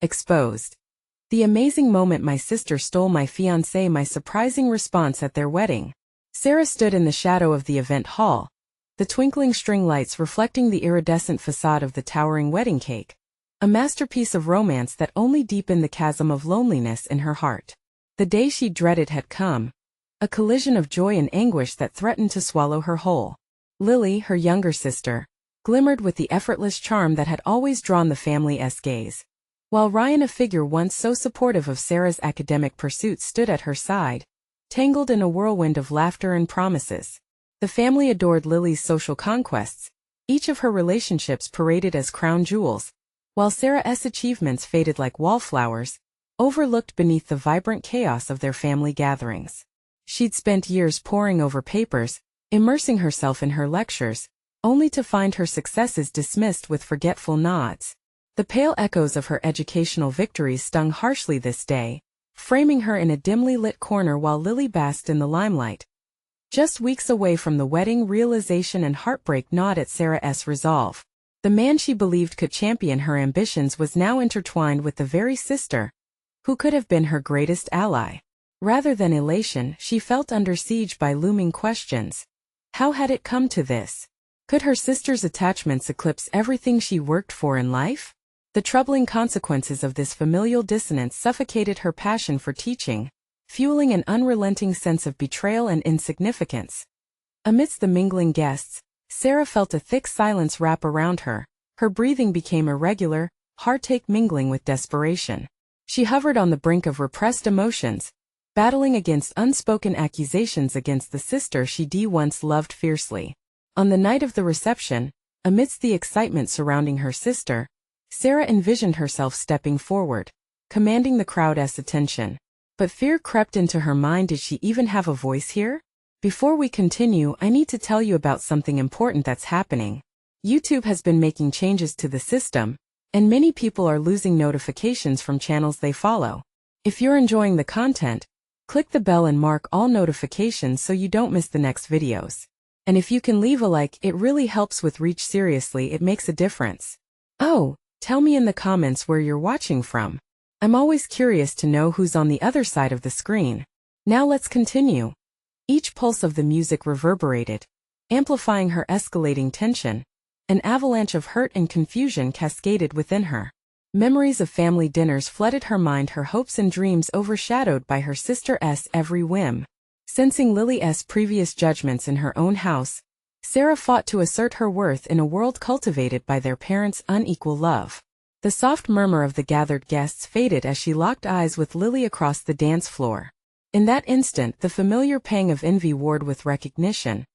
Exposed. The amazing moment my sister stole my fiancé, my surprising response at their wedding. Sarah stood in the shadow of the event hall, the twinkling string lights reflecting the iridescent facade of the towering wedding cake. A masterpiece of romance that only deepened the chasm of loneliness in her heart. The day she dreaded had come. A collision of joy and anguish that threatened to swallow her whole. Lily, her younger sister, glimmered with the effortless charm that had always drawn the family's gaze. While Ryan, a figure once so supportive of Sarah's academic pursuits, stood at her side, tangled in a whirlwind of laughter and promises. The family adored Lily's social conquests, each of her relationships paraded as crown jewels, while Sarah's achievements faded like wallflowers, overlooked beneath the vibrant chaos of their family gatherings. She'd spent years poring over papers, immersing herself in her lectures, only to find her successes dismissed with forgetful nods. The pale echoes of her educational victories stung harshly this day, framing her in a dimly lit corner while Lily basked in the limelight. Just weeks away from the wedding, realization and heartbreak gnawed at Sarah's resolve. The man she believed could champion her ambitions was now intertwined with the very sister who could have been her greatest ally. Rather than elation, she felt under siege by looming questions. How had it come to this? Could her sister's attachments eclipse everything she worked for in life? The troubling consequences of this familial dissonance suffocated her passion for teaching, fueling an unrelenting sense of betrayal and insignificance. Amidst the mingling guests, Sarah felt a thick silence wrap around her. Her breathing became irregular, heartache mingling with desperation. She hovered on the brink of repressed emotions, battling against unspoken accusations against the sister she once loved fiercely. On the night of the reception, amidst the excitement surrounding her sister, Sarah envisioned herself stepping forward, commanding the crowd's attention. But fear crept into her mind. Did she even have a voice here? Before we continue, I need to tell you about something important that's happening. YouTube has been making changes to the system, and many people are losing notifications from channels they follow. If you're enjoying the content, click the bell and mark all notifications so you don't miss the next videos. And if you can leave a like, it really helps with reach. Seriously, it makes a difference. Oh, tell me in the comments where you're watching from. I'm always curious to know who's on the other side of the screen. Now let's continue. Each pulse of the music reverberated, amplifying her escalating tension. An avalanche of hurt and confusion cascaded within her. Memories of family dinners flooded her mind, her hopes and dreams overshadowed by her sister's every whim. Sensing Lily's previous judgments in her own house, Sarah fought to assert her worth in a world cultivated by their parents' unequal love. The soft murmur of the gathered guests faded as she locked eyes with Lily across the dance floor. In that instant, the familiar pang of envy warred with recognition.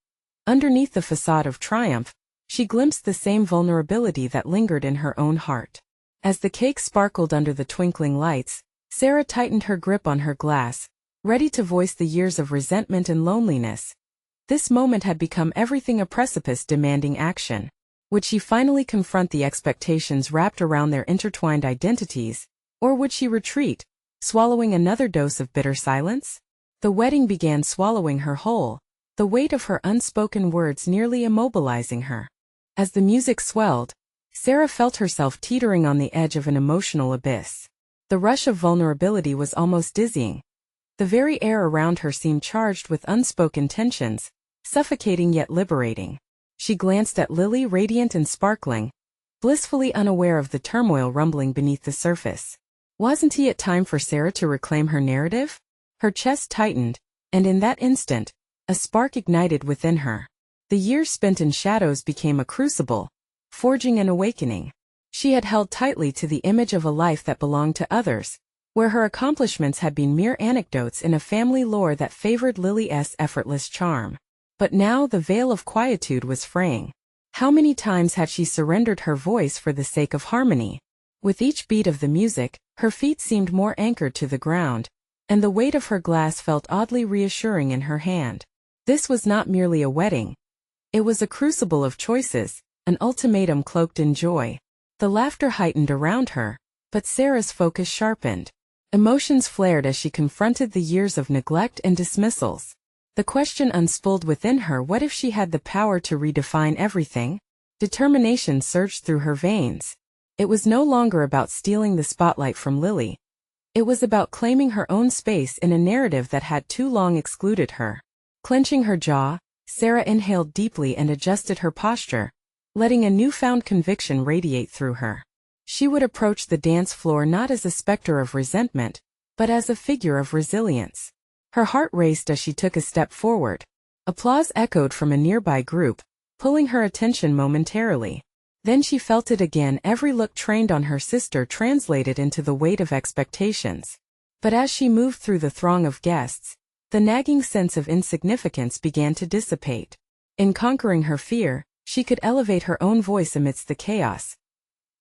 Underneath the facade of triumph, she glimpsed the same vulnerability that lingered in her own heart. As the cake sparkled under the twinkling lights, Sarah tightened her grip on her glass, ready to voice the years of resentment and loneliness. This moment had become everything, a precipice demanding action. Would she finally confront the expectations wrapped around their intertwined identities, or would she retreat, swallowing another dose of bitter silence? The wedding began swallowing her whole, the weight of her unspoken words nearly immobilizing her. As the music swelled, Sarah felt herself teetering on the edge of an emotional abyss. The rush of vulnerability was almost dizzying. The very air around her seemed charged with unspoken tensions, suffocating yet liberating. She glanced at Lily, radiant and sparkling, blissfully unaware of the turmoil rumbling beneath the surface. Wasn't it time for Sarah to reclaim her narrative? Her chest tightened, and in that instant, a spark ignited within her. The years spent in shadows became a crucible, forging an awakening. She had held tightly to the image of a life that belonged to others, where her accomplishments had been mere anecdotes in a family lore that favored Lily's effortless charm. But now the veil of quietude was fraying. How many times had she surrendered her voice for the sake of harmony? With each beat of the music, her feet seemed more anchored to the ground, and the weight of her glass felt oddly reassuring in her hand. This was not merely a wedding. It was a crucible of choices, an ultimatum cloaked in joy. The laughter heightened around her, but Sarah's focus sharpened. Emotions flared as she confronted the years of neglect and dismissals. The question unspooled within her: what if she had the power to redefine everything? Determination surged through her veins. It was no longer about stealing the spotlight from Lily. It was about claiming her own space in a narrative that had too long excluded her. Clenching her jaw, Sarah inhaled deeply and adjusted her posture, letting a newfound conviction radiate through her. She would approach the dance floor not as a specter of resentment, but as a figure of resilience. Her heart raced as she took a step forward. Applause echoed from a nearby group, pulling her attention momentarily. Then she felt it again, every look trained on her sister translated into the weight of expectations. But as she moved through the throng of guests, the nagging sense of insignificance began to dissipate. In conquering her fear, she could elevate her own voice amidst the chaos.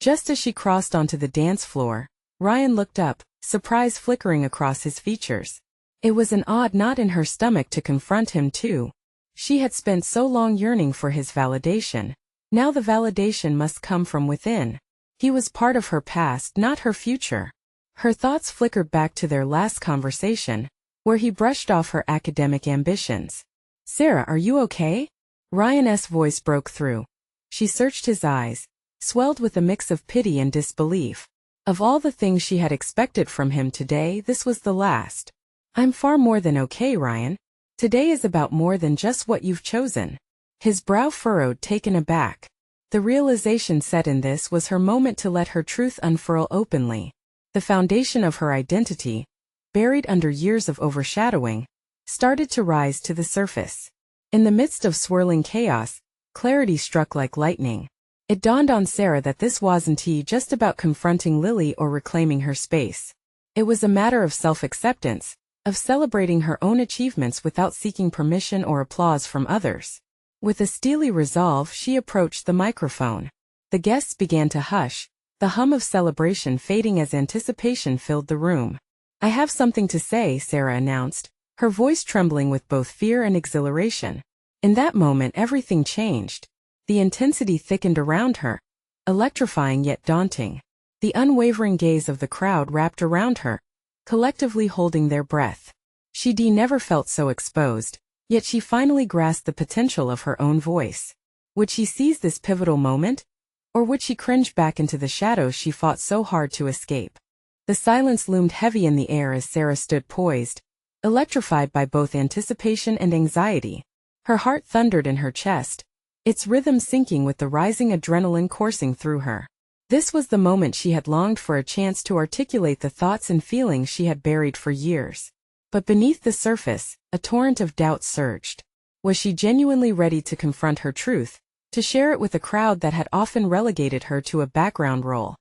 Just as she crossed onto the dance floor, Ryan looked up, surprise flickering across his features. It was an odd knot in her stomach to confront him too. She had spent so long yearning for his validation. Now the validation must come from within. He was part of her past, not her future. Her thoughts flickered back to their last conversation, where he brushed off her academic ambitions. "Sarah, are you okay?" Ryan's voice broke through. She searched his eyes, swelled with a mix of pity and disbelief. Of all the things she had expected from him today, this was the last. "I'm far more than okay, Ryan. Today is about more than just what you've chosen." His brow furrowed, taken aback. The realization set in this was her moment to let her truth unfurl openly. The foundation of her identity, buried under years of overshadowing, started to rise to the surface. In the midst of swirling chaos, clarity struck like lightning. It dawned on Sarah that this wasn't just about confronting Lily or reclaiming her space. It was a matter of self-acceptance, of celebrating her own achievements without seeking permission or applause from others. With a steely resolve, she approached the microphone. The guests began to hush, the hum of celebration fading as anticipation filled the room. "I have something to say," Sarah announced, her voice trembling with both fear and exhilaration. In that moment, everything changed. The intensity thickened around her, electrifying yet daunting. The unwavering gaze of the crowd wrapped around her, collectively holding their breath. She never felt so exposed. Yet she finally grasped the potential of her own voice. Would she seize this pivotal moment? Or would she cringe back into the shadows she fought so hard to escape? The silence loomed heavy in the air as Sarah stood poised, electrified by both anticipation and anxiety. Her heart thundered in her chest, its rhythm syncing with the rising adrenaline coursing through her. This was the moment she had longed for, a chance to articulate the thoughts and feelings she had buried for years. But beneath the surface, a torrent of doubt surged. Was she genuinely ready to confront her truth, to share it with a crowd that had often relegated her to a background role?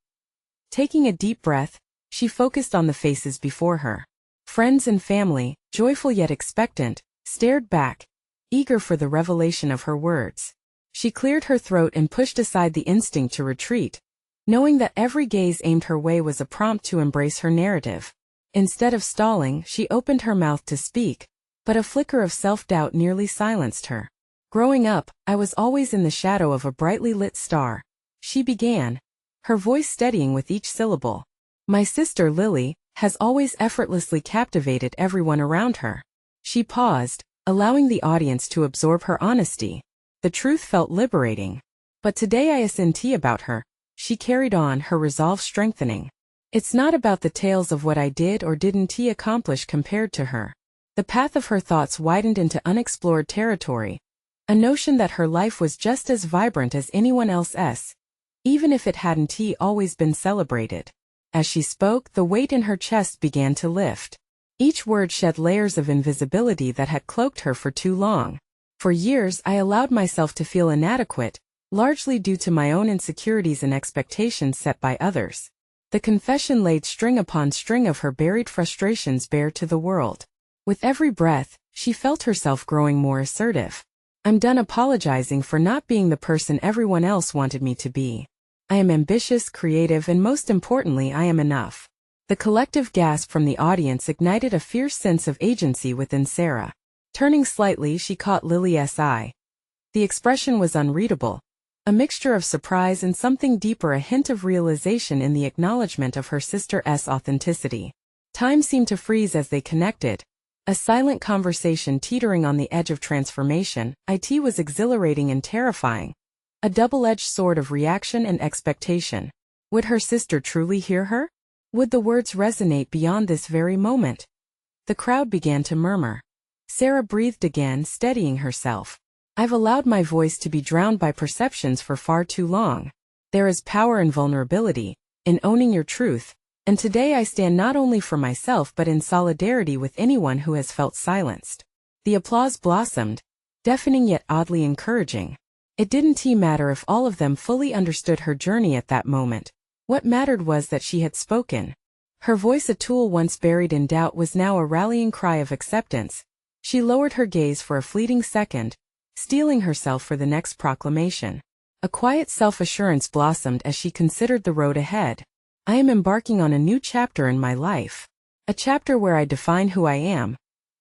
Taking a deep breath, she focused on the faces before her. Friends and family, joyful yet expectant, stared back, eager for the revelation of her words. She cleared her throat and pushed aside the instinct to retreat, knowing that every gaze aimed her way was a prompt to embrace her narrative. Instead of stalling, she opened her mouth to speak, but a flicker of self-doubt nearly silenced her. "Growing up, I was always in the shadow of a brightly lit star," she began, her voice steadying with each syllable. "My sister Lily has always effortlessly captivated everyone around her." She paused, allowing the audience to absorb her honesty. The truth felt liberating. "But today I isn't about her," she carried on, her resolve strengthening. "It's not about the tales of what I did or didn't accomplish compared to her." The path of her thoughts widened into unexplored territory, a notion that her life was just as vibrant as anyone else's, even if it hadn't always been celebrated. As she spoke, the weight in her chest began to lift. Each word shed layers of invisibility that had cloaked her for too long. "For years I allowed myself to feel inadequate, largely due to my own insecurities and expectations set by others." The confession laid string upon string of her buried frustrations bare to the world. With every breath, she felt herself growing more assertive. "I'm done apologizing for not being the person everyone else wanted me to be. I am ambitious, creative, and most importantly, I am enough." The collective gasp from the audience ignited a fierce sense of agency within Sarah. Turning slightly, she caught Lily's eye. The expression was unreadable, a mixture of surprise and something deeper, a hint of realization in the acknowledgement of her sister's authenticity. Time seemed to freeze as they connected, a silent conversation teetering on the edge of transformation. It was exhilarating and terrifying, a double-edged sword of reaction and expectation. Would her sister truly hear her? Would the words resonate beyond this very moment? The crowd began to murmur. Sarah breathed again, steadying herself. I've allowed my voice to be drowned by perceptions for far too long. There is power in vulnerability, in owning your truth, and today I stand not only for myself but in solidarity with anyone who has felt silenced. The applause blossomed, deafening yet oddly encouraging. It didn't matter if all of them fully understood her journey at that moment. What mattered was that she had spoken. Her voice, a tool once buried in doubt, was now a rallying cry of acceptance. She lowered her gaze for a fleeting second, steeling herself for the next proclamation. A quiet self-assurance blossomed as she considered the road ahead. I am embarking on a new chapter in my life. A chapter where I define who I am,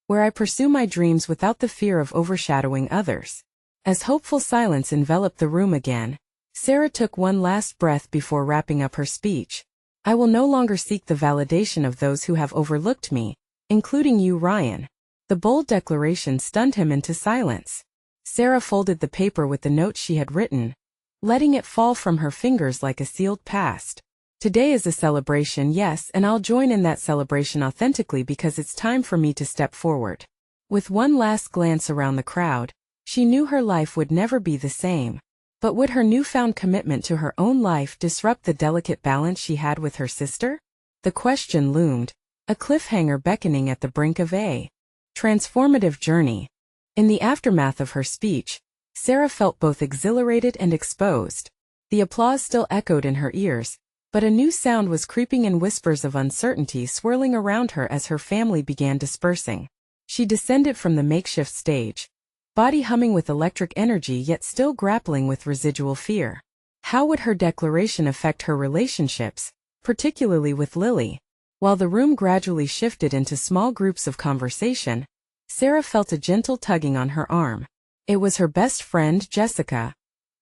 where I pursue my dreams without the fear of overshadowing others. As hopeful silence enveloped the room again, Sarah took one last breath before wrapping up her speech. I will no longer seek the validation of those who have overlooked me, including you, Ryan. The bold declaration stunned him into silence. Sarah folded the paper with the notes she had written, letting it fall from her fingers like a sealed past. Today is a celebration, yes, and I'll join in that celebration authentically because it's time for me to step forward. With one last glance around the crowd, she knew her life would never be the same. But would her newfound commitment to her own life disrupt the delicate balance she had with her sister? The question loomed, a cliffhanger beckoning at the brink of a transformative journey. In the aftermath of her speech, Sarah felt both exhilarated and exposed. The applause still echoed in her ears, but a new sound was creeping in, whispers of uncertainty swirling around her as her family began dispersing. She descended from the makeshift stage, body humming with electric energy yet still grappling with residual fear. How would her declaration affect her relationships, particularly with Lily? While the room gradually shifted into small groups of conversation, Sarah felt a gentle tugging on her arm. It was her best friend, Jessica,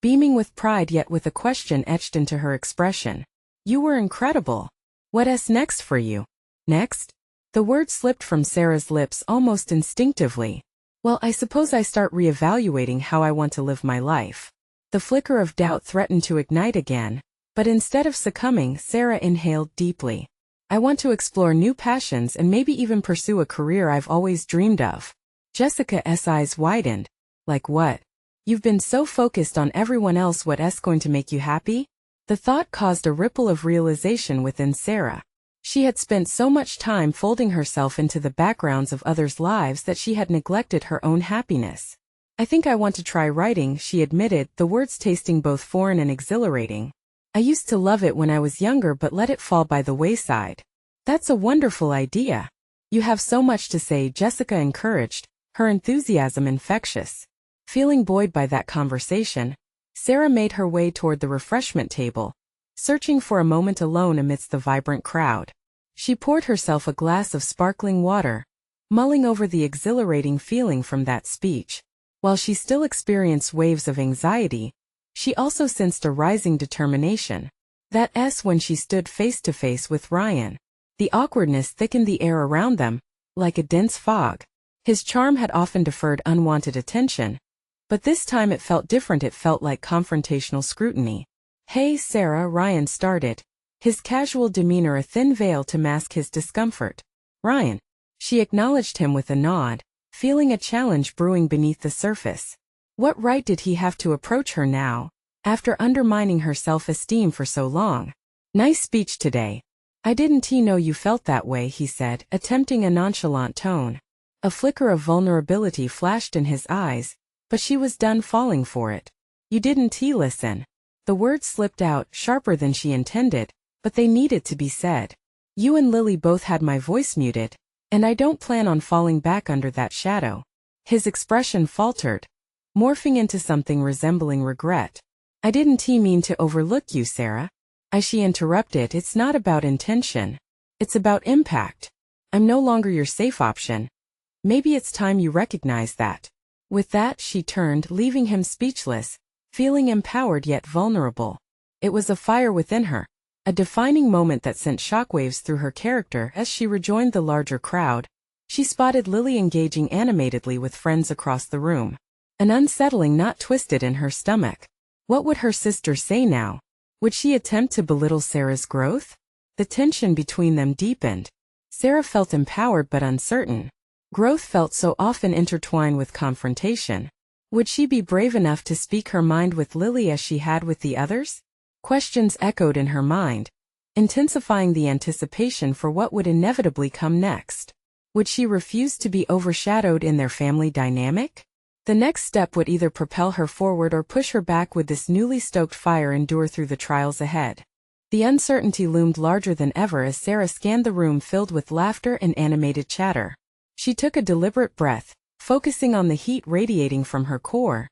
beaming with pride yet with a question etched into her expression. You were incredible. What's next for you? Next? The word slipped from Sarah's lips almost instinctively. Well, I suppose I start reevaluating how I want to live my life. The flicker of doubt threatened to ignite again, but instead of succumbing, Sarah inhaled deeply. I want to explore new passions and maybe even pursue a career I've always dreamed of. Jessica's eyes widened. Like what? You've been so focused on everyone else, what's going to make you happy? The thought caused a ripple of realization within Sarah. She had spent so much time folding herself into the backgrounds of others' lives that she had neglected her own happiness. I think I want to try writing, she admitted, the words tasting both foreign and exhilarating. I used to love it when I was younger but let it fall by the wayside. That's a wonderful idea. You have so much to say, Jessica encouraged, her enthusiasm infectious. Feeling buoyed by that conversation, Sarah made her way toward the refreshment table, searching for a moment alone amidst the vibrant crowd. She poured herself a glass of sparkling water, mulling over the exhilarating feeling from that speech. While she still experienced waves of anxiety, she also sensed a rising determination. That's when she stood face to face with Ryan. The awkwardness thickened the air around them, like a dense fog. His charm had often deferred unwanted attention, but this time it felt different. It felt like confrontational scrutiny. Hey, Sarah, Ryan started, his casual demeanor a thin veil to mask his discomfort. Ryan. She acknowledged him with a nod, feeling a challenge brewing beneath the surface. What right did he have to approach her now, after undermining her self-esteem for so long? Nice speech today. I didn't know you felt that way, he said, attempting a nonchalant tone. A flicker of vulnerability flashed in his eyes, but she was done falling for it. You didn't listen. The words slipped out, sharper than she intended, but they needed to be said. You and Lily both had my voice muted, and I don't plan on falling back under that shadow. His expression faltered, morphing into something resembling regret. I didn't mean to overlook you, Sarah. She interrupted. It's not about intention. It's about impact. I'm no longer your safe option. Maybe it's time you recognize that. With that, she turned, leaving him speechless, feeling empowered yet vulnerable. It was a fire within her, a defining moment that sent shockwaves through her character. As she rejoined the larger crowd, she spotted Lily engaging animatedly with friends across the room. An unsettling knot twisted in her stomach. What would her sister say now? Would she attempt to belittle Sarah's growth? The tension between them deepened. Sarah felt empowered but uncertain. Growth felt so often intertwined with confrontation. Would she be brave enough to speak her mind with Lily as she had with the others? Questions echoed in her mind, intensifying the anticipation for what would inevitably come next. Would she refuse to be overshadowed in their family dynamic? The next step would either propel her forward or push her back. Would this newly stoked fire endure through the trials ahead? The uncertainty loomed larger than ever as Sarah scanned the room filled with laughter and animated chatter. She took a deliberate breath, focusing on the heat radiating from her core,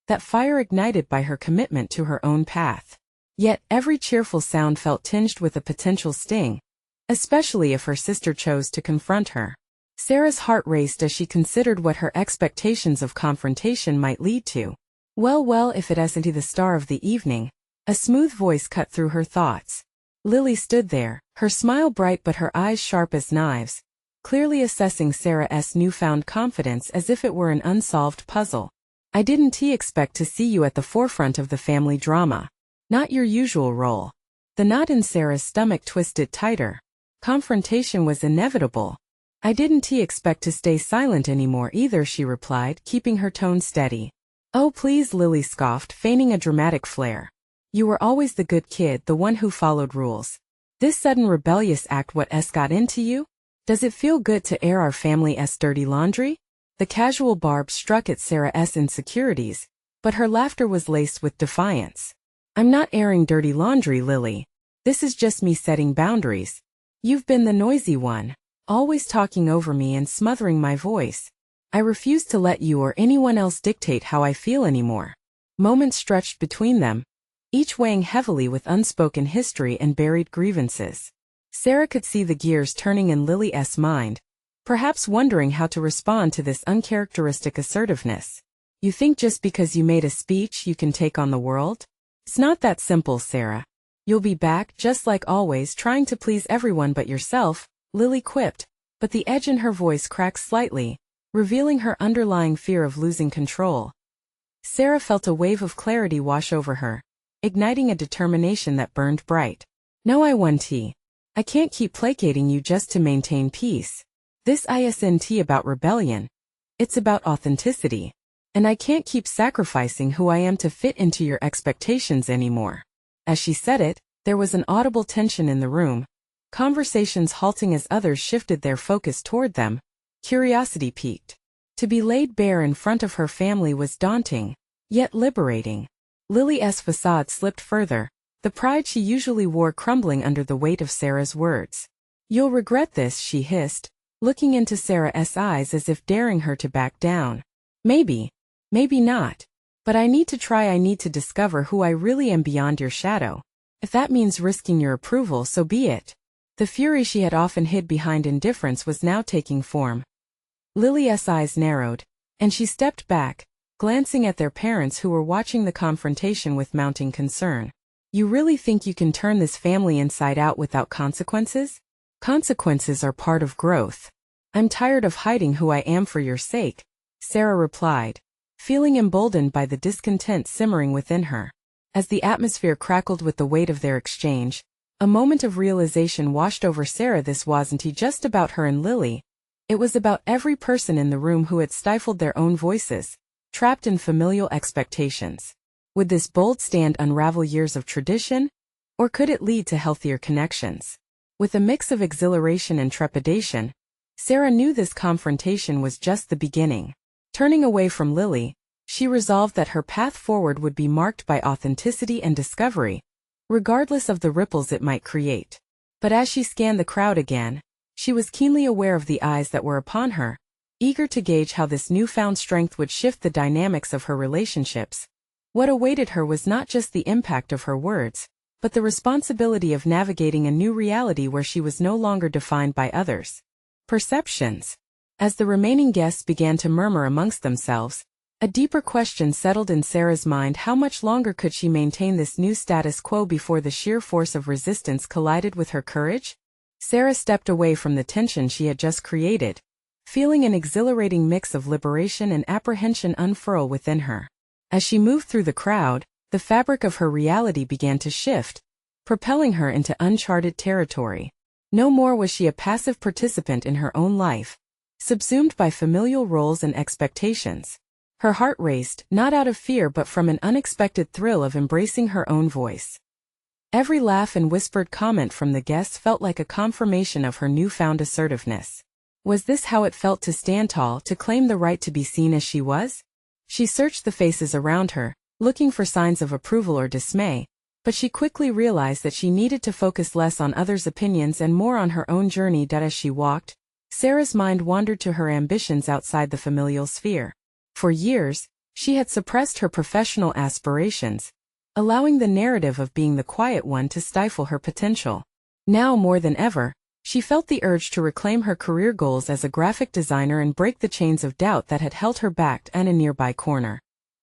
that fire ignited by her commitment to her own path. Yet every cheerful sound felt tinged with a potential sting, especially if her sister chose to confront her. Sarah's heart raced as she considered what her expectations of confrontation might lead to. Well, if it isn't the star of the evening, a smooth voice cut through her thoughts. Lily stood there, her smile bright but her eyes sharp as knives, clearly assessing Sarah's newfound confidence as if it were an unsolved puzzle. I didn't expect to see you at the forefront of the family drama. Not your usual role. The knot in Sarah's stomach twisted tighter. Confrontation was inevitable. I didn't expect to stay silent anymore either, she replied, keeping her tone steady. Oh please, Lily scoffed, feigning a dramatic flair. You were always the good kid, the one who followed rules. This sudden rebellious act, what's got into you? Does it feel good to air our family's dirty laundry? The casual barb struck at Sarah's insecurities, but her laughter was laced with defiance. I'm not airing dirty laundry, Lily. This is just me setting boundaries. You've been the noisy one, always talking over me and smothering my voice. I refuse to let you or anyone else dictate how I feel anymore. Moments stretched between them, each weighing heavily with unspoken history and buried grievances. Sarah could see the gears turning in Lily's mind, perhaps wondering how to respond to this uncharacteristic assertiveness. You think just because you made a speech you can take on the world? It's not that simple, Sarah. You'll be back, just like always, trying to please everyone but yourself, Lily quipped, but the edge in her voice cracked slightly, revealing her underlying fear of losing control. Sarah felt a wave of clarity wash over her, igniting a determination that burned bright. No, I won't. I can't keep placating you just to maintain peace. This isn't about rebellion. It's about authenticity. And I can't keep sacrificing who I am to fit into your expectations anymore. As she said it, there was an audible tension in the room, conversations halting as others shifted their focus toward them. Curiosity piqued. To be laid bare in front of her family was daunting, yet liberating. Lily's facade slipped further, the pride she usually wore crumbling under the weight of Sarah's words. You'll regret this, she hissed, looking into Sarah's eyes as if daring her to back down. Maybe not. But I need to try. I need to discover who I really am beyond your shadow. If that means risking your approval, so be it. The fury she had often hid behind indifference was now taking form. Lily's eyes narrowed, and she stepped back, glancing at their parents who were watching the confrontation with mounting concern. You really think you can turn this family inside out without consequences? Consequences are part of growth. I'm tired of hiding who I am for your sake, Sarah replied, feeling emboldened by the discontent simmering within her. As the atmosphere crackled with the weight of their exchange, a moment of realization washed over Sarah. This wasn't just about her and Lily. It was about every person in the room who had stifled their own voices, trapped in familial expectations. Would this bold stand unravel years of tradition, or could it lead to healthier connections? With a mix of exhilaration and trepidation, Sarah knew this confrontation was just the beginning. Turning away from Lily, she resolved that her path forward would be marked by authenticity and discovery, regardless of the ripples it might create. But as she scanned the crowd again, she was keenly aware of the eyes that were upon her, eager to gauge how this newfound strength would shift the dynamics of her relationships. What awaited her was not just the impact of her words, but the responsibility of navigating a new reality where she was no longer defined by others' perceptions. As the remaining guests began to murmur amongst themselves, a deeper question settled in Sarah's mind. How much longer could she maintain this new status quo before the sheer force of resistance collided with her courage? Sarah stepped away from the tension she had just created, feeling an exhilarating mix of liberation and apprehension unfurl within her. As she moved through the crowd, the fabric of her reality began to shift, propelling her into uncharted territory. No more was she a passive participant in her own life, subsumed by familial roles and expectations. Her heart raced, not out of fear but from an unexpected thrill of embracing her own voice. Every laugh and whispered comment from the guests felt like a confirmation of her newfound assertiveness. Was this how it felt to stand tall, to claim the right to be seen as she was? She searched the faces around her, looking for signs of approval or dismay, but she quickly realized that she needed to focus less on others' opinions and more on her own journey. As she walked, Sarah's mind wandered to her ambitions outside the familial sphere. For years, she had suppressed her professional aspirations, allowing the narrative of being the quiet one to stifle her potential. Now more than ever, she felt the urge to reclaim her career goals as a graphic designer and break the chains of doubt that had held her back. In a nearby corner,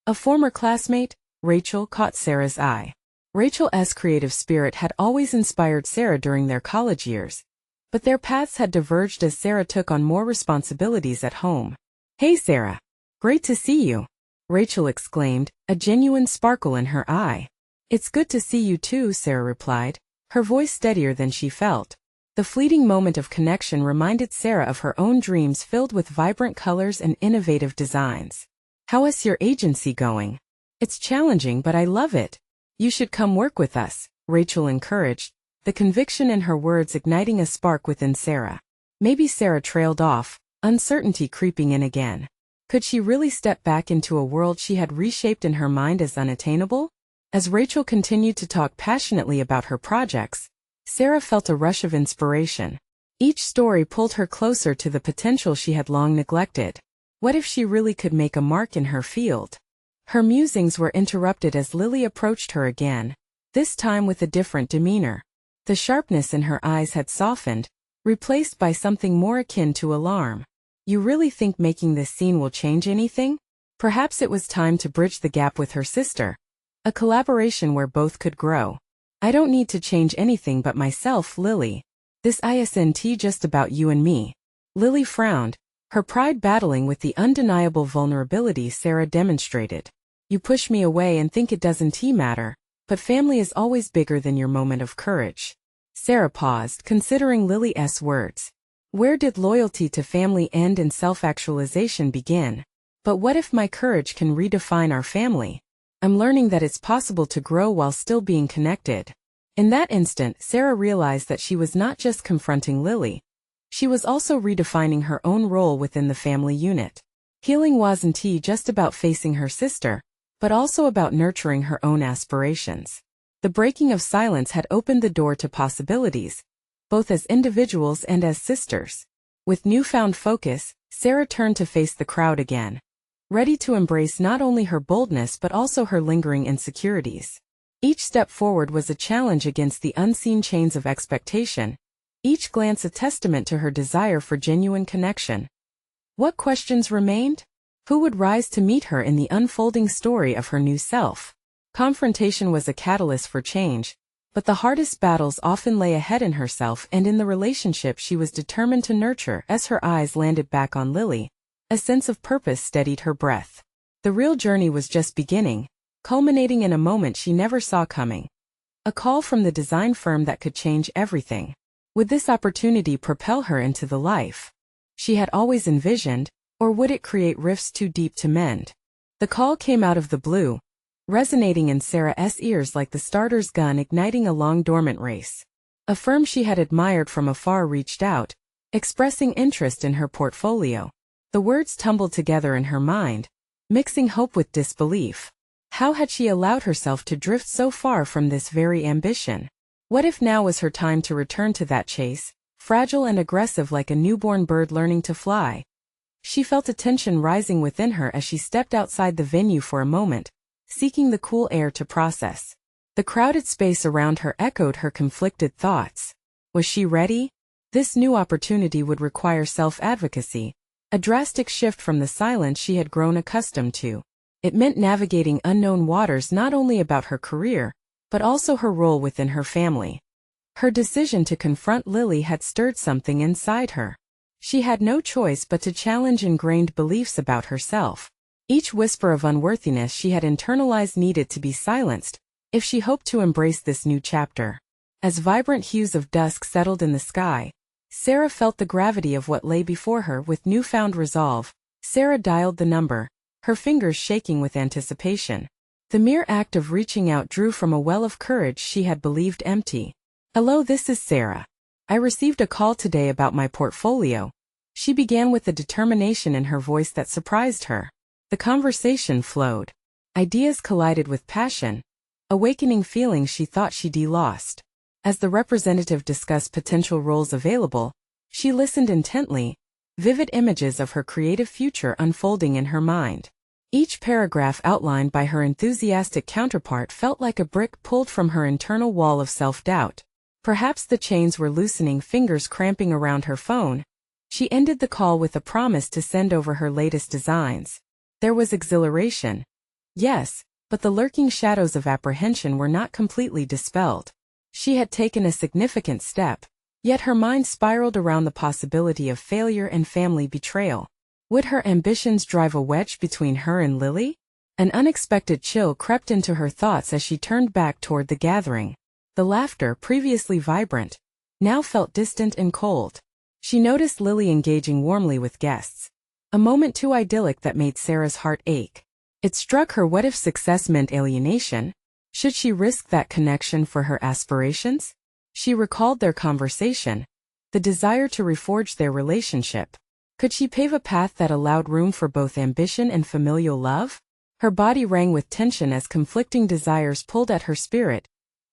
a former classmate, Rachel, caught Sarah's eye. Rachel's creative spirit had always inspired Sarah during their college years, but their paths had diverged as Sarah took on more responsibilities at home. "Hey Sarah! Great to see you!" Rachel exclaimed, a genuine sparkle in her eye. "It's good to see you too," Sarah replied, her voice steadier than she felt. The fleeting moment of connection reminded Sarah of her own dreams filled with vibrant colors and innovative designs. "How is your agency going?" "It's challenging but I love it. You should come work with us," Rachel encouraged, the conviction in her words igniting a spark within Sarah. Maybe Sarah trailed off, uncertainty creeping in again. Could she really step back into a world she had reshaped in her mind as unattainable? As Rachel continued to talk passionately about her projects, Sarah felt a rush of inspiration. Each story pulled her closer to the potential she had long neglected. What if she really could make a mark in her field? Her musings were interrupted as Lily approached her again, this time with a different demeanor. The sharpness in her eyes had softened, replaced by something more akin to alarm. "You really think making this scene will change anything?" Perhaps it was time to bridge the gap with her sister, a collaboration where both could grow. "I don't need to change anything but myself, Lily. This isn't just about you and me." Lily frowned, her pride battling with the undeniable vulnerability Sarah demonstrated. "You push me away and think it doesn't matter, but family is always bigger than your moment of courage." Sarah paused, considering Lily's words. Where did loyalty to family end and self-actualization begin? But what if my courage can redefine our family? I'm learning that it's possible to grow while still being connected. In that instant, Sarah realized that she was not just confronting Lily. She was also redefining her own role within the family unit. Healing wasn't just about facing her sister, but also about nurturing her own aspirations. The breaking of silence had opened the door to possibilities, both as individuals and as sisters. With newfound focus, Sarah turned to face the crowd again, ready to embrace not only her boldness but also her lingering insecurities. Each step forward was a challenge against the unseen chains of expectation, each glance a testament to her desire for genuine connection. What questions remained? Who would rise to meet her in the unfolding story of her new self? Confrontation was a catalyst for change, but the hardest battles often lay ahead in herself and in the relationship she was determined to nurture. As her eyes landed back on Lily, a sense of purpose steadied her breath. The real journey was just beginning, culminating in a moment she never saw coming. A call from the design firm that could change everything. Would this opportunity propel her into the life she had always envisioned, or would it create rifts too deep to mend? The call came out of the blue, resonating in Sarah's ears like the starter's gun igniting a long-dormant race. A firm she had admired from afar reached out, expressing interest in her portfolio. The words tumbled together in her mind, mixing hope with disbelief. How had she allowed herself to drift so far from this very ambition? What if now was her time to return to that chase, fragile and aggressive like a newborn bird learning to fly? She felt a tension rising within her as she stepped outside the venue for a moment, seeking the cool air to process. The crowded space around her echoed her conflicted thoughts. Was she ready? This new opportunity would require self-advocacy, a drastic shift from the silence she had grown accustomed to. It meant navigating unknown waters not only about her career, but also her role within her family. Her decision to confront Lily had stirred something inside her. She had no choice but to challenge ingrained beliefs about herself. Each whisper of unworthiness she had internalized needed to be silenced, if she hoped to embrace this new chapter. As vibrant hues of dusk settled in the sky, Sarah felt the gravity of what lay before her with newfound resolve. Sarah dialed the number, her fingers shaking with anticipation. The mere act of reaching out drew from a well of courage she had believed empty. "Hello, this is Sarah. I received a call today about my portfolio." She began with a determination in her voice that surprised her. The conversation flowed. Ideas collided with passion, awakening feelings she thought she'd lost. As the representative discussed potential roles available, she listened intently, vivid images of her creative future unfolding in her mind. Each paragraph outlined by her enthusiastic counterpart felt like a brick pulled from her internal wall of self-doubt. Perhaps the chains were loosening, fingers cramping around her phone. She ended the call with a promise to send over her latest designs. There was exhilaration. Yes, but the lurking shadows of apprehension were not completely dispelled. She had taken a significant step, yet her mind spiraled around the possibility of failure and family betrayal. Would her ambitions drive a wedge between her and Lily? An unexpected chill crept into her thoughts as she turned back toward the gathering. The laughter, previously vibrant, now felt distant and cold. She noticed Lily engaging warmly with guests. A moment too idyllic that made Sarah's heart ache. It struck her, what if success meant alienation? Should she risk that connection for her aspirations? She recalled their conversation, the desire to reforge their relationship. Could she pave a path that allowed room for both ambition and familial love? Her body rang with tension as conflicting desires pulled at her spirit,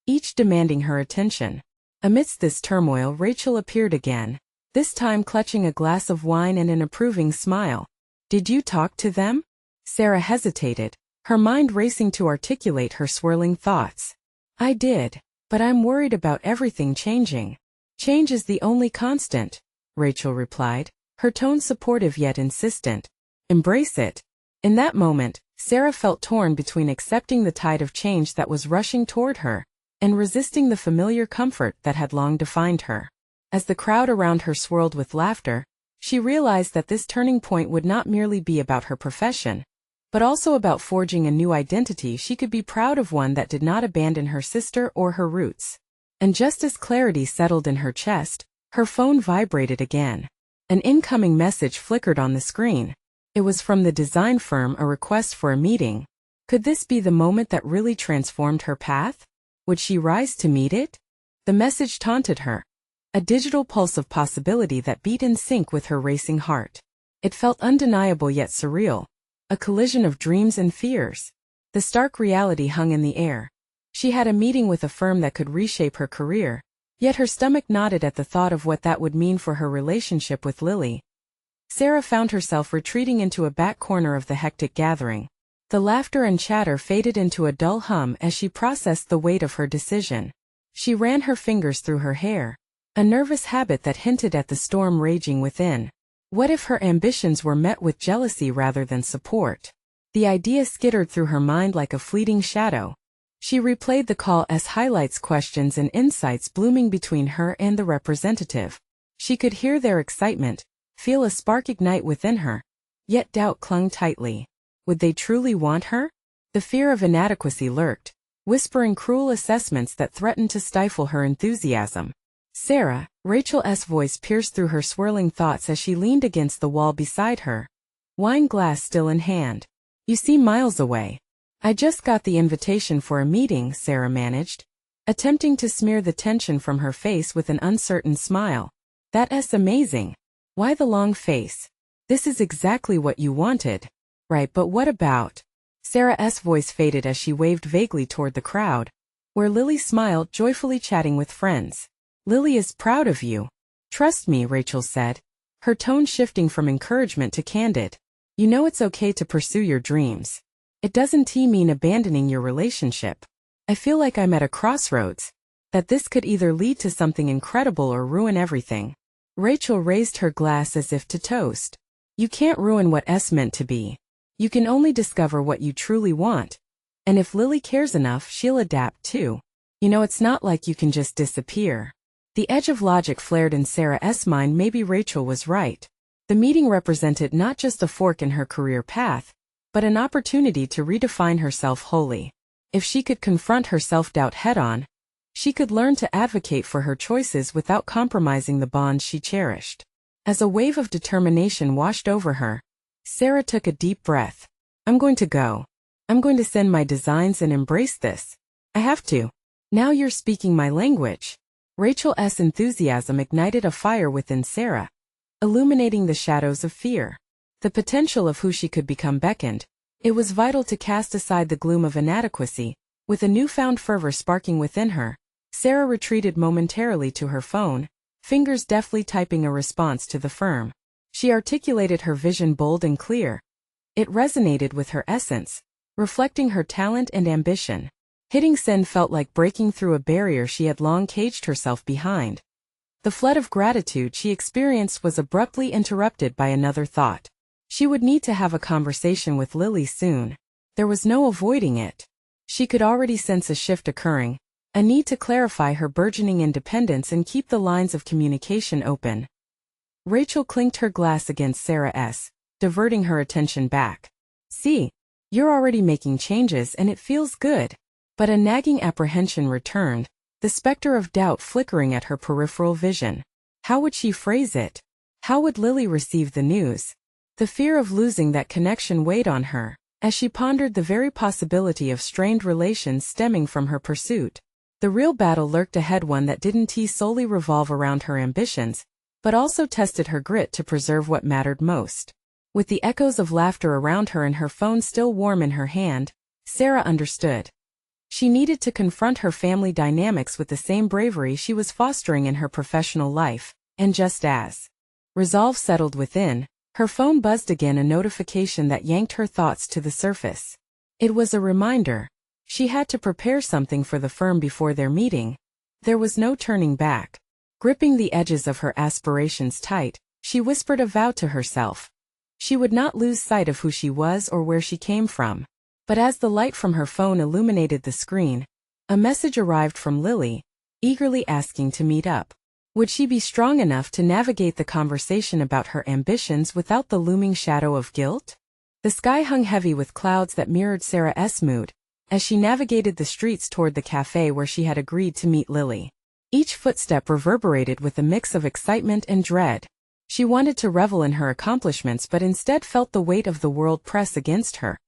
each demanding her attention. Amidst this turmoil, Rachel appeared again, this time clutching a glass of wine and an approving smile. "Did you talk to them?" Sarah hesitated, her mind racing to articulate her swirling thoughts. "I did, but I'm worried about everything changing." "Change is the only constant," Rachel replied, her tone supportive yet insistent. "Embrace it." In that moment, Sarah felt torn between accepting the tide of change that was rushing toward her and resisting the familiar comfort that had long defined her. As the crowd around her swirled with laughter, she realized that this turning point would not merely be about her profession, but also about forging a new identity she could be proud of, one that did not abandon her sister or her roots. And just as clarity settled in her chest, her phone vibrated again. An incoming message flickered on the screen. It was from the design firm, a request for a meeting. Could this be the moment that really transformed her path? Would she rise to meet it? The message taunted her, a digital pulse of possibility that beat in sync with her racing heart. It felt undeniable yet surreal, a collision of dreams and fears. The stark reality hung in the air. She had a meeting with a firm that could reshape her career, yet her stomach knotted at the thought of what that would mean for her relationship with Lily. Sarah found herself retreating into a back corner of the hectic gathering. The laughter and chatter faded into a dull hum as she processed the weight of her decision. She ran her fingers through her hair, a nervous habit that hinted at the storm raging within. What if her ambitions were met with jealousy rather than support? The idea skittered through her mind like a fleeting shadow. She replayed the call as highlights, questions and insights blooming between her and the representative. She could hear their excitement, feel a spark ignite within her, yet doubt clung tightly. Would they truly want her? The fear of inadequacy lurked, whispering cruel assessments that threatened to stifle her enthusiasm. "Sarah," Rachel's voice pierced through her swirling thoughts as she leaned against the wall beside her, wine glass still in hand. "You seem miles away." "I just got the invitation for a meeting," Sarah managed, attempting to smear the tension from her face with an uncertain smile. "That's amazing. Why the long face? This is exactly what you wanted." "Right, but what about?" Sarah's voice faded as she waved vaguely toward the crowd, where Lily smiled, joyfully chatting with friends. "Lily is proud of you. Trust me," Rachel said, her tone shifting from encouragement to candid. "You know it's okay to pursue your dreams. It doesn't mean abandoning your relationship. I feel like I'm at a crossroads, that this could either lead to something incredible or ruin everything." Rachel raised her glass as if to toast. "You can't ruin what's meant to be. You can only discover what you truly want. And if Lily cares enough, she'll adapt too. You know, it's not like you can just disappear." The edge of logic flared in Sarah's mind. Maybe Rachel was right. The meeting represented not just a fork in her career path, but an opportunity to redefine herself wholly. If she could confront her self-doubt head-on, She could learn to advocate for her choices without compromising the bonds she cherished. As a wave of determination washed over her, Sarah took a deep breath. I'm going to go. I'm going to send my designs and embrace this. I have to. Now you're speaking my language. Rachel's enthusiasm ignited a fire within Sarah, illuminating the shadows of fear. The potential of who she could become beckoned. It was vital to cast aside the gloom of inadequacy. With a newfound fervor sparking within her, Sarah retreated momentarily to her phone, fingers deftly typing a response to the firm. She articulated her vision bold and clear. It resonated with her essence, reflecting her talent and ambition. Hitting send felt like breaking through a barrier she had long caged herself behind. The flood of gratitude she experienced was abruptly interrupted by another thought. She would need to have a conversation with Lily soon. There was no avoiding it. She could already sense a shift occurring, a need to clarify her burgeoning independence and keep the lines of communication open. Rachel clinked her glass against Sarah's, diverting her attention back. See, you're already making changes and it feels good. But a nagging apprehension returned, the specter of doubt flickering at her peripheral vision. How would she phrase it? How would Lily receive the news? The fear of losing that connection weighed on her, as she pondered the very possibility of strained relations stemming from her pursuit. The real battle lurked ahead, one that didn't solely revolve around her ambitions, but also tested her grit to preserve what mattered most. With the echoes of laughter around her and her phone still warm in her hand, Sarah understood. She needed to confront her family dynamics with the same bravery she was fostering in her professional life, and just as resolve settled within, her phone buzzed again, a notification that yanked her thoughts to the surface. It was a reminder. She had to prepare something for the firm before their meeting. There was no turning back. Gripping the edges of her aspirations tight, she whispered a vow to herself. She would not lose sight of who she was or where she came from. But as the light from her phone illuminated the screen, a message arrived from Lily, eagerly asking to meet up. Would she be strong enough to navigate the conversation about her ambitions without the looming shadow of guilt? The sky hung heavy with clouds that mirrored Sarah's mood, as she navigated the streets toward the cafe where she had agreed to meet Lily. Each footstep reverberated with a mix of excitement and dread. She wanted to revel in her accomplishments but instead felt the weight of the world press against her,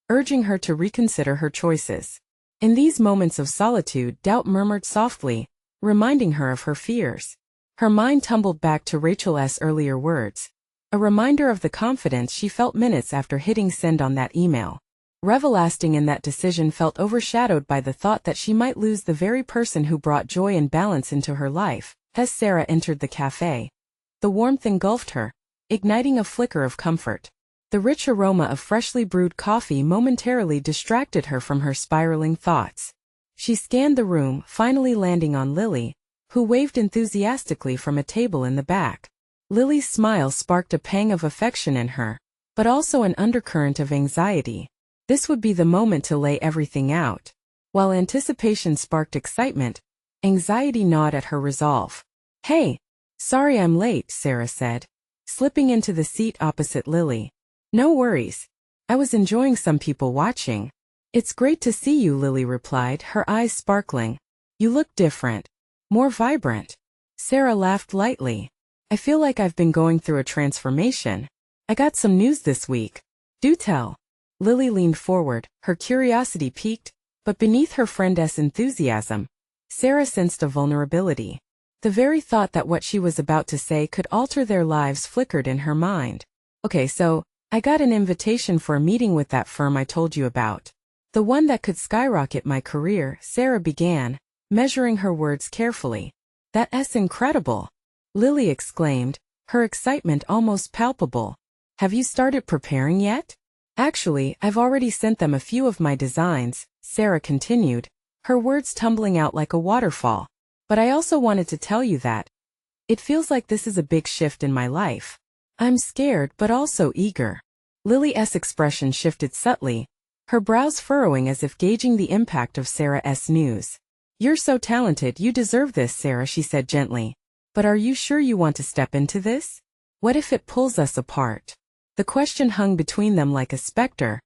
urging her to reconsider her choices. In these moments of solitude, doubt murmured softly, reminding her of her fears. Her mind tumbled back to Rachel's earlier words, a reminder of the confidence she felt minutes after hitting send on that email. Reveling in that decision felt overshadowed by the thought that she might lose the very person who brought joy and balance into her life. As Sarah entered the cafe, the warmth engulfed her, igniting a flicker of comfort. The rich aroma of freshly brewed coffee momentarily distracted her from her spiraling thoughts. She scanned the room, finally landing on Lily, who waved enthusiastically from a table in the back. Lily's smile sparked a pang of affection in her, but also an undercurrent of anxiety. This would be the moment to lay everything out. While anticipation sparked excitement, anxiety gnawed at her resolve. Hey, sorry I'm late, Sarah said, slipping into the seat opposite Lily. No worries. I was enjoying some people watching. It's great to see you, Lily replied, her eyes sparkling. You look different. More vibrant. Sarah laughed lightly. I feel like I've been going through a transformation. I got some news this week. Do tell. Lily leaned forward, her curiosity piqued, but beneath her friend's enthusiasm, Sarah sensed a vulnerability. The very thought that what she was about to say could alter their lives flickered in her mind. Okay, so I got an invitation for a meeting with that firm I told you about. The one that could skyrocket my career, Sarah began, measuring her words carefully. That's incredible. Lily exclaimed, her excitement almost palpable. Have you started preparing yet? Actually, I've already sent them a few of my designs, Sarah continued, her words tumbling out like a waterfall. But I also wanted to tell you that it feels like this is a big shift in my life. I'm scared but also eager. Lily's expression shifted subtly, her brows furrowing as if gauging the impact of Sarah's news. You're so talented, you deserve this, Sarah, she said gently. But are you sure you want to step into this? What if it pulls us apart? The question hung between them like a specter,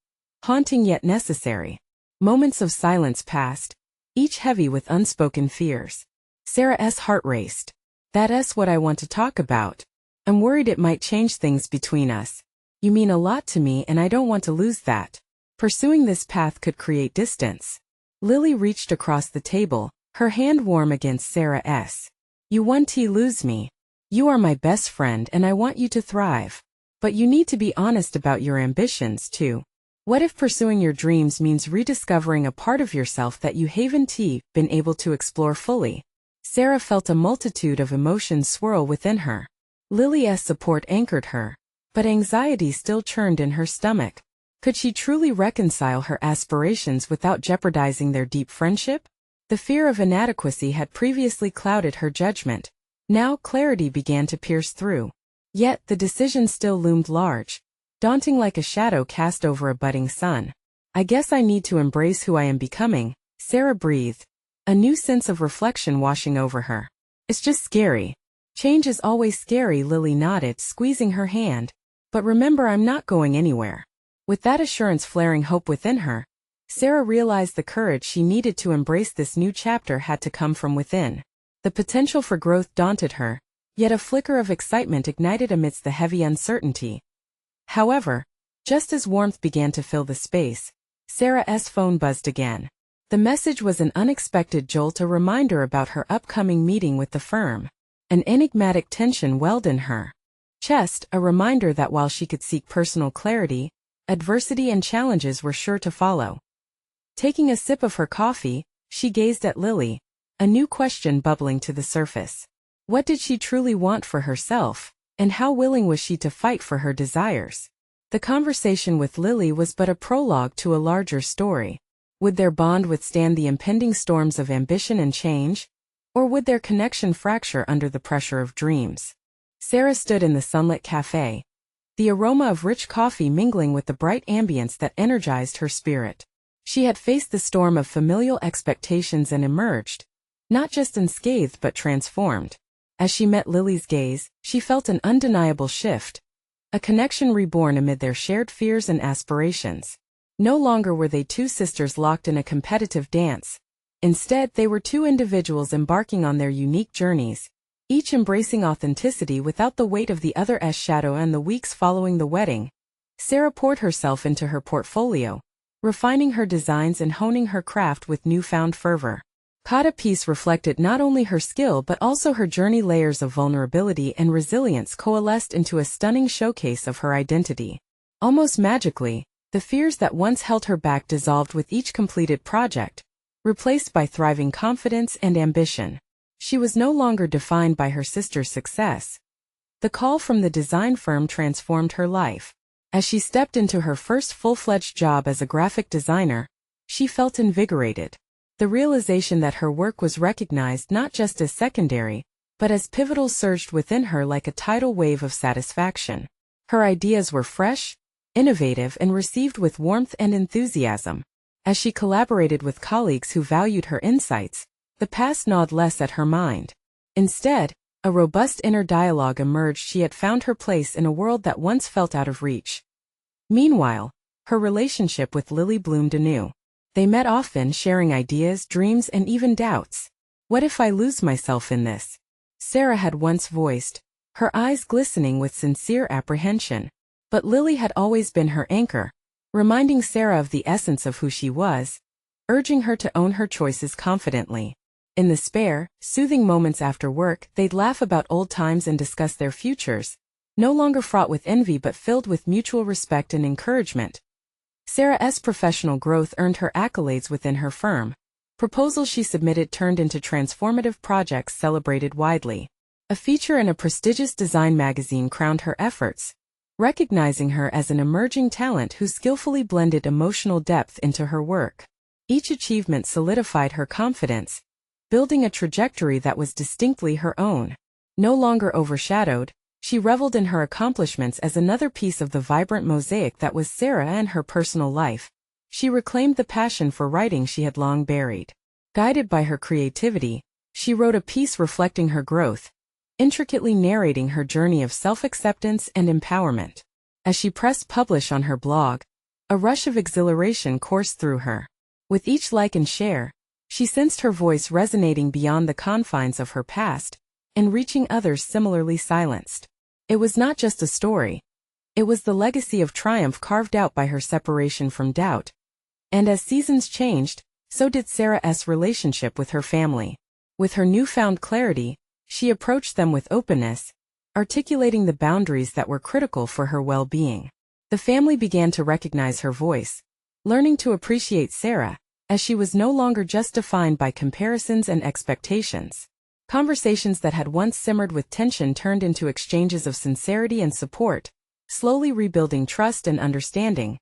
haunting yet necessary. Moments of silence passed, each heavy with unspoken fears. Sarah's heart raced. That's what I want to talk about. I'm worried it might change things between us. You mean a lot to me and I don't want to lose that. Pursuing this path could create distance. Lily reached across the table, her hand warm against Sarah's. You want to lose me. You are my best friend and I want you to thrive. But you need to be honest about your ambitions too. What if pursuing your dreams means rediscovering a part of yourself that you haven't been able to explore fully? Sarah felt a multitude of emotions swirl within her. Lily's support anchored her, but anxiety still churned in her stomach. Could she truly reconcile her aspirations without jeopardizing their deep friendship? The fear of inadequacy had previously clouded her judgment. Now clarity began to pierce through. Yet the decision still loomed large, daunting like a shadow cast over a budding sun. I guess I need to embrace who I am becoming, Sarah breathed, a new sense of reflection washing over her. It's just scary. Change is always scary, Lily nodded, squeezing her hand. But remember, I'm not going anywhere. With that assurance flaring hope within her, Sarah realized the courage she needed to embrace this new chapter had to come from within. The potential for growth daunted her, yet a flicker of excitement ignited amidst the heavy uncertainty. However, just as warmth began to fill the space, Sarah's phone buzzed again. The message was an unexpected jolt, a reminder about her upcoming meeting with the firm. An enigmatic tension welled in her chest, a reminder that while she could seek personal clarity, adversity and challenges were sure to follow. Taking a sip of her coffee, she gazed at Lily, a new question bubbling to the surface. What did she truly want for herself? And how willing was she to fight for her desires? The conversation with Lily was but a prologue to a larger story. Would their bond withstand the impending storms of ambition and change? Or would their connection fracture under the pressure of dreams? Sarah stood in the sunlit cafe, the aroma of rich coffee mingling with the bright ambience that energized her spirit. She had faced the storm of familial expectations and emerged, not just unscathed but transformed. As she met Lily's gaze, she felt an undeniable shift, a connection reborn amid their shared fears and aspirations. No longer were they two sisters locked in a competitive dance. Instead, they were two individuals embarking on their unique journeys, each embracing authenticity without the weight of the other's shadow. And the weeks following the wedding, Sarah poured herself into her portfolio, refining her designs and honing her craft with newfound fervor. Cada piece reflected not only her skill but also her journey. Layers of vulnerability and resilience coalesced into a stunning showcase of her identity. Almost magically, the fears that once held her back dissolved with each completed project, replaced by thriving confidence and ambition. She was no longer defined by her sister's success. The call from the design firm transformed her life. As she stepped into her first full-fledged job as a graphic designer, she felt invigorated. The realization that her work was recognized not just as secondary, but as pivotal surged within her like a tidal wave of satisfaction. Her ideas were fresh, innovative, and received with warmth and enthusiasm. As she collaborated with colleagues who valued her insights, the past gnawed less at her mind. Instead, a robust inner dialogue emerged. She had found her place in a world that once felt out of reach. Meanwhile, her relationship with Lily bloomed anew. They met often, sharing ideas, dreams, and even doubts. What if I lose myself in this? Sarah had once voiced, her eyes glistening with sincere apprehension. But Lily had always been her anchor, reminding Sarah of the essence of who she was, urging her to own her choices confidently. In the spare, soothing moments after work, they'd laugh about old times and discuss their futures, no longer fraught with envy but filled with mutual respect and encouragement. Sarah's professional growth earned her accolades within her firm. Proposals she submitted turned into transformative projects celebrated widely. A feature in a prestigious design magazine crowned her efforts, recognizing her as an emerging talent who skillfully blended emotional depth into her work. Each achievement solidified her confidence, building a trajectory that was distinctly her own. No longer overshadowed, she reveled in her accomplishments as another piece of the vibrant mosaic that was Sarah and her personal life. She reclaimed the passion for writing she had long buried. Guided by her creativity, she wrote a piece reflecting her growth, intricately narrating her journey of self-acceptance and empowerment. As she pressed publish on her blog, a rush of exhilaration coursed through her. With each like and share, She sensed her voice resonating beyond the confines of her past and reaching others similarly silenced. It was not just a story. It was the legacy of triumph carved out by her separation from doubt. And as seasons changed, so did Sarah's relationship with her family. With her newfound clarity, she approached them with openness, articulating the boundaries that were critical for her well-being. The family began to recognize her voice, learning to appreciate Sarah, as she was no longer just defined by comparisons and expectations. Conversations that had once simmered with tension turned into exchanges of sincerity and support, slowly rebuilding trust and understanding.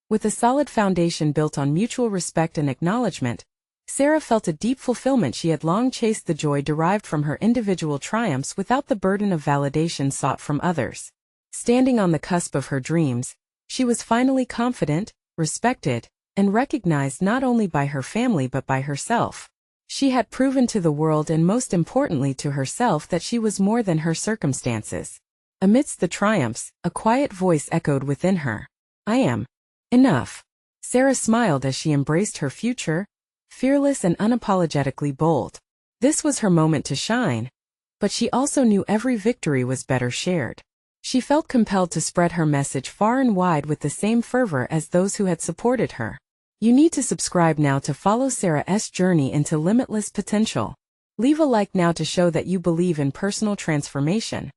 With a solid foundation built on mutual respect and acknowledgement, Sarah felt a deep fulfillment. She had long chased the joy derived from her individual triumphs without the burden of validation sought from others. Standing on the cusp of her dreams, she was finally confident, respected, and recognized not only by her family but by herself. She had proven to the world and most importantly to herself that she was more than her circumstances. Amidst the triumphs, a quiet voice echoed within her. "I am enough." Sarah smiled as she embraced her future, fearless and unapologetically bold. This was her moment to shine, but she also knew every victory was better shared. She felt compelled to spread her message far and wide with the same fervor as those who had supported her. You need to subscribe now to follow Sarah's journey into limitless potential. Leave a like now to show that you believe in personal transformation.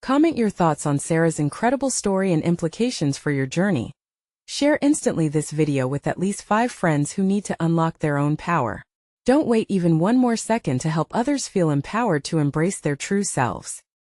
Comment your thoughts on Sarah's incredible story and implications for your journey. Share instantly this video with at least 5 friends who need to unlock their own power. Don't wait even one more second to help others feel empowered to embrace their true selves.